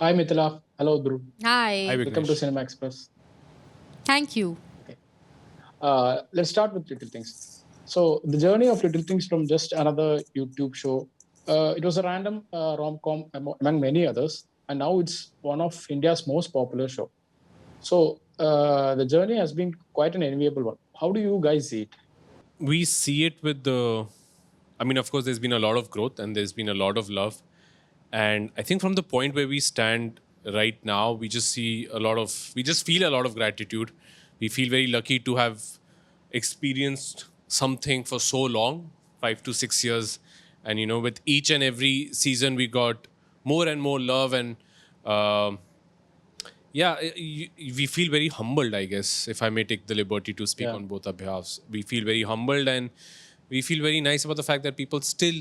Hi Mithila. Hello Dhruv. Hi. Hi, Welcome to Vignesh. Cinema Express. Thank you. Okay. Let's start with Little Things. So the journey of Little Things from just another YouTube show. It was a random rom-com among many others, and now it's one of India's most popular show. So the journey has been quite an enviable one. How do you guys see it? We see it with the, I mean, of course, there's been a lot of growth and there's been a lot of love. And I think from the point where we stand right now, we just feel a lot of gratitude. We feel very lucky to have experienced something for so long, 5 to 6 years. And, with each and every season, we got more and more love and, um yeah, we feel very humbled, I guess, if I may take the liberty to speak Yeah. on both our behalves. We feel very humbled and we feel very nice about the fact that people still,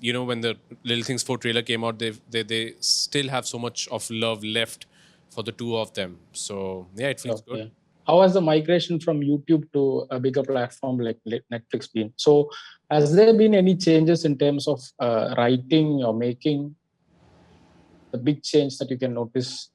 when the Little Things 4 trailer came out, they still have so much of love left for the two of them. So, yeah, it feels good. Okay. How has the migration from YouTube to a bigger platform like Netflix been? So has there been any changes in terms of writing or making? The big change that you can notice?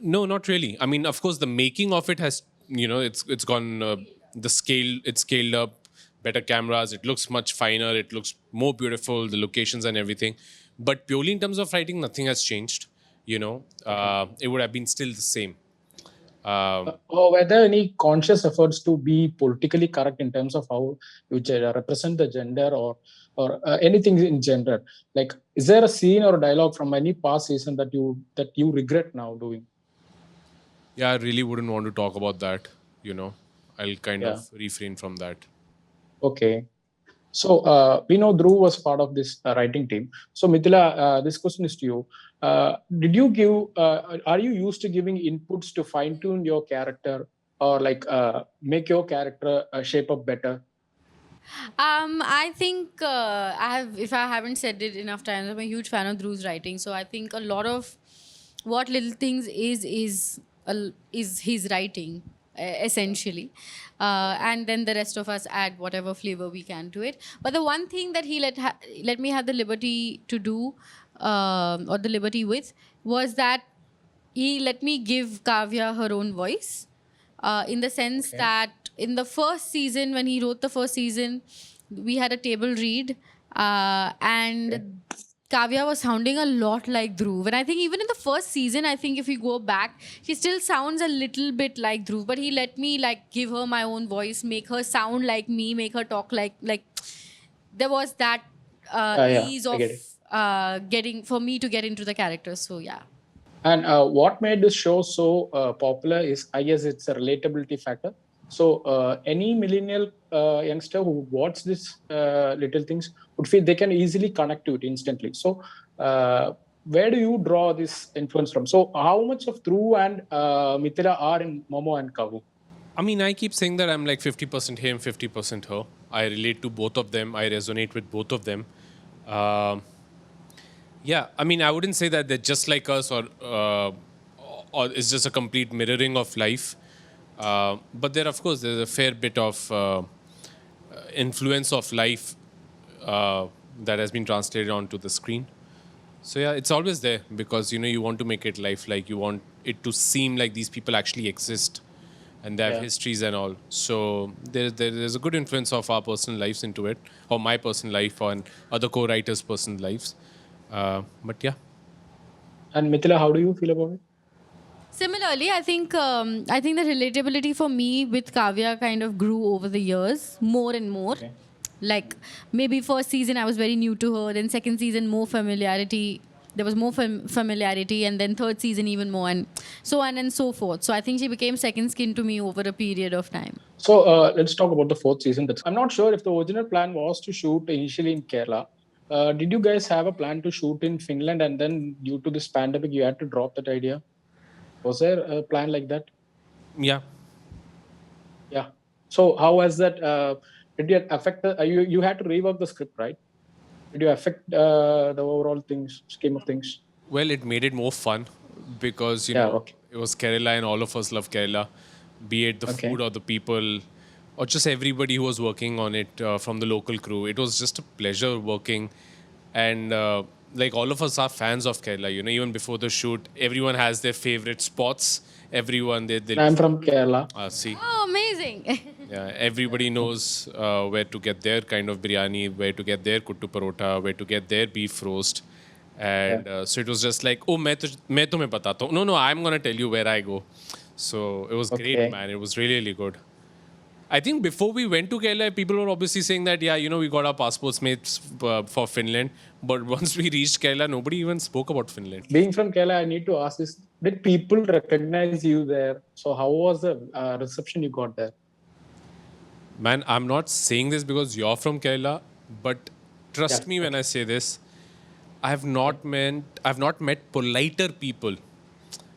No, not really. I mean, of course, the making of it has, it's gone, it's scaled up, better cameras, it looks much finer, it looks more beautiful, the locations and everything. But purely in terms of writing, nothing has changed. It would have been still the same. Or were there any conscious efforts to be politically correct in terms of how you represent the gender or anything in gender? Like, is there a scene or a dialogue from any past season that you regret now doing? Yeah, I really wouldn't want to talk about that. I'll kind Yeah. of refrain from that. Okay. So we know Dhruv was part of this writing team. So Mithila, this question is to you. Did you give? Are you used to giving inputs to fine tune your character or like make your character shape up better? I think if I haven't said it enough times, I'm a huge fan of Drew's writing. So I think a lot of what Little Things is his writing, essentially, and then the rest of us add whatever flavor we can to it. But the one thing that he let me have the liberty to do, or the liberty with, was that he let me give Kavya her own voice, in the sense Okay. that in the first season, when he wrote the first season, we had a table read, and Kavya was sounding a lot like Dhruv. And I think even in the first season, I think if we go back, she still sounds a little bit like Dhruv. But he let me like give her my own voice, make her sound like me, make her talk like there was that Yeah, ease I of get it. getting for me to get into the character. So yeah. And what made this show so popular is, I guess, it's a relatability factor. So any millennial youngster who watch this little things would feel they can easily connect to it instantly. So where do you draw this influence from? So how much of Dhruv and Mithila are in Momo and Kavu? I mean, I keep saying that I'm like 50% him, 50% her. I relate to both of them. I resonate with both of them. Um yeah, I mean, I wouldn't say that they're just like us or it's just a complete mirroring of life. But there, of course, there's a fair bit of influence of life that has been translated onto the screen. So yeah, it's always there because you want to make it lifelike. You want it to seem like these people actually exist, and they have Yeah. histories and all. So there's a good influence of our personal lives into it, or my personal life, and other co-writers' personal lives. But yeah, And Mithila, how do you feel about it? Similarly, I think the relatability for me with Kavya kind of grew over the years more and more. Okay. Like maybe first season I was very new to her, then second season more familiarity. There was more familiarity, and then third season even more, and so on and so forth. So I think she became second skin to me over a period of time. So let's talk about the fourth season. I'm not sure if the original plan was to shoot initially in Kerala. Did you guys have a plan to shoot in Finland, and then due to this pandemic, you had to drop that idea? Was there a plan like that? yeah. Yeah. So how was that? Did it affect you had to rework the script, right? Did you affect the overall scheme of things? Well, it made it more fun because Yeah. Okay. it was Kerala, and all of us love Kerala, be it the Okay. food or the people, or just everybody who was working on it from the local crew. It was just a pleasure working, and like all of us are fans of Kerala. You know, even before the shoot, everyone has their favorite spots. Everyone they I'm from Kerala. see. Oh, amazing. Yeah, everybody knows where to get their kind of biryani, where to get their kuttu parota, where to get their beef roast. And so it was just like, oh, मैं तुम्हें बताता हूँ. No, I'm going to tell you where I go. So it was great, Okay. man. It was really, really good. I think before we went to Kerala, people were obviously saying that, yeah, you know, we got our passports made for Finland. But once we reached Kerala, nobody even spoke about Finland. Being from Kerala, I need to ask this: did people recognize you there? So how was the reception you got there? Man, I'm not saying this because you're from Kerala, but trust Yeah, me when I say this. I've not met politer people,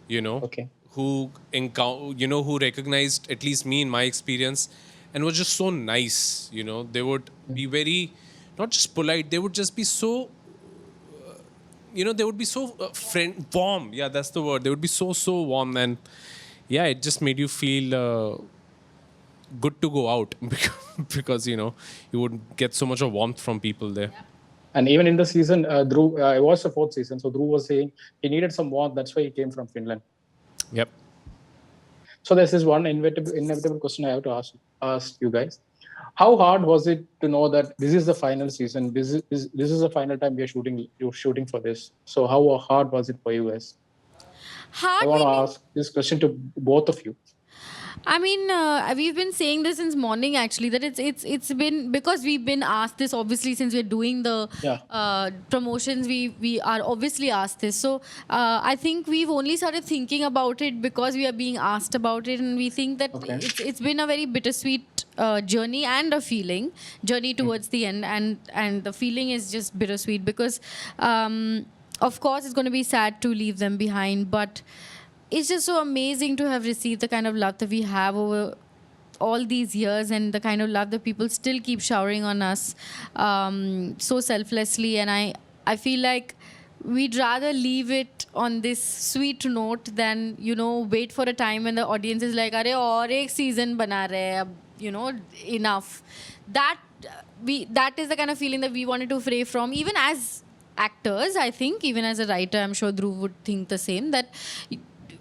you know, Okay. who who recognized at least me in my experience, and was just so nice. You know, they would be very, not just polite. They would just be so, they would be so warm. Yeah, that's the word. They would be so warm, and yeah, it just made you feel good to go out because you would get so much of warmth from people there. And even in the season, Dhruv, it was the fourth season, so Dhruv was saying he needed some warmth. That's why he came from Finland. Yep. So there's this one inevitable question I have to ask you guys. How hard was it to know that this is the final season? This is the final time you're shooting for this. So how hard was it for you guys? Hard. I want to ask this question to both of you. I mean, we've been saying this since morning actually, that it's been, because we've been asked this obviously since we're doing the promotions, we are obviously asked this. So I think we've only started thinking about it because we are being asked about it, and we think that Okay. it's been a very bittersweet journey and a journey towards the end, and the feeling is just bittersweet because of course it's going to be sad to leave them behind, but it's just so amazing to have received the kind of love that we have over all these years, and the kind of love that people still keep showering on us so selflessly. And I feel like we'd rather leave it on this sweet note than, wait for a time when the audience is like, "Arey, aur ek season bana rahe hai," enough. That is the kind of feeling that we wanted to fray from, even as actors. I think even as a writer, I'm sure Dhruv would think the same, that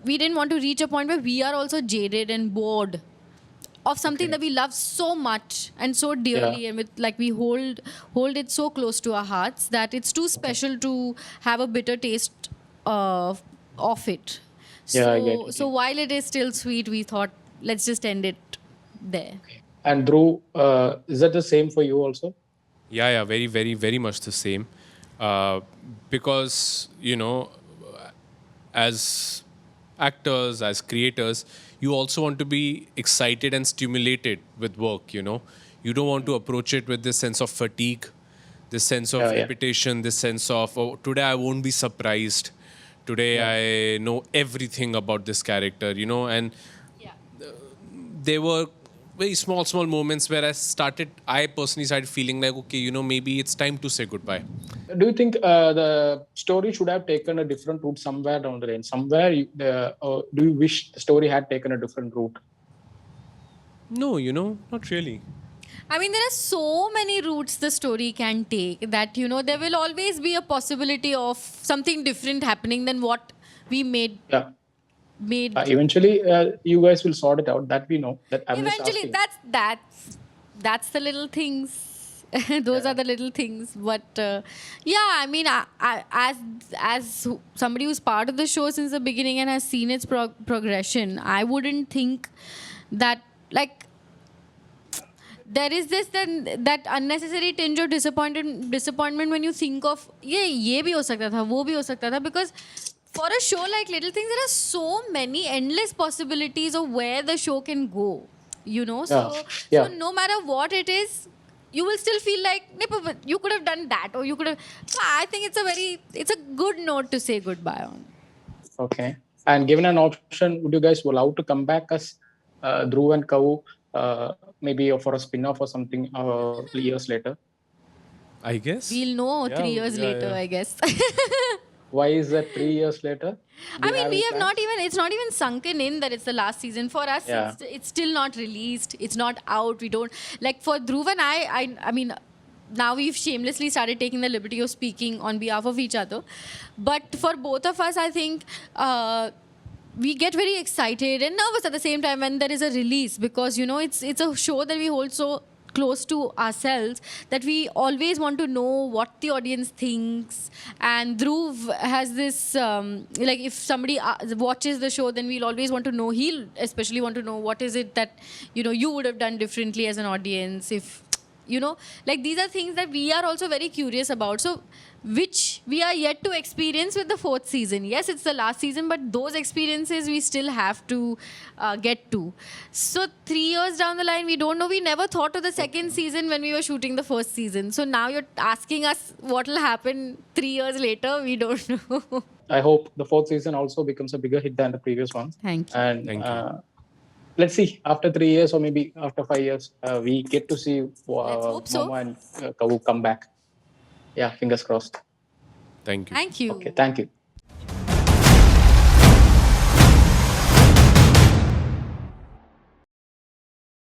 we didn't want to reach a point where we are also jaded and bored of something that we love so much and so dearly, and we hold it so close to our hearts that it's too special to have a bitter taste of it. Yeah, I get it. So while it is still sweet, we thought let's just end it there. And Dhruv, is that the same for you also? Yeah, very, very, very much the same. Because, as actors, as creators, you also want to be excited and stimulated with work, You don't want to approach it with this sense of fatigue, this sense of repetition, this sense of, oh, today I won't be surprised. Today I know everything about this character, and there were very small moments where I personally started feeling like, okay, maybe it's time to say goodbye. Do you think the story should have taken a different route somewhere down the line? Or do you wish the story had taken a different route? No, not really. I mean, there are so many routes the story can take that, there will always be a possibility of something different happening than what we made. Yeah. Eventually, you guys will sort it out. That we know. That I'm just Eventually, asking. that's the little things. Those are the little things. But I mean, I as somebody who's part of the show since the beginning and has seen its progression, I wouldn't think that there is that unnecessary tinge of disappointment when you think of ye bhi ho sakta tha, wo bhi ho sakta tha, because for a show like Little Things, there are so many endless possibilities of where the show can go, So no matter what it is, you will still feel like, but you could have done that, or you could have. So I think it's a good note to say goodbye on. Okay. And given an option, would you guys be allowed to come back as Dhruv and Kavu, maybe for a spin-off or something 3 years later? I guess. We'll know 3 years later, I guess. Why is that 3 years later? I mean, it's not even sunken in that it's the last season. For us, it's still not released. It's not out. We don't, for Dhruv and I mean, now we've shamelessly started taking the liberty of speaking on behalf of each other. But for both of us, I think we get very excited and nervous at the same time when there is a release, because it's a show that we hold so close to ourselves that we always want to know what the audience thinks. And Dhruv has this like, if somebody watches the show, then we'll always want to know, he'll especially want to know what is it that you would have done differently as an audience, if like these are things that we are also very curious about, so which we are yet to experience with the 4th season. Yes, it's the last season, but those experiences we still have to get to. So 3 years down the line, we don't know. We never thought of the 2nd season when we were shooting the 1st season. So now you're asking us what will happen 3 years later. We don't know. I hope the 4th season also becomes a bigger hit than the previous one. Thank you. And Thank you. let's see, after 3 years or maybe after 5 years, we get to see hope so. Mama and Kavu come back. Yeah, fingers crossed. Thank you. Thank you. Okay, thank you.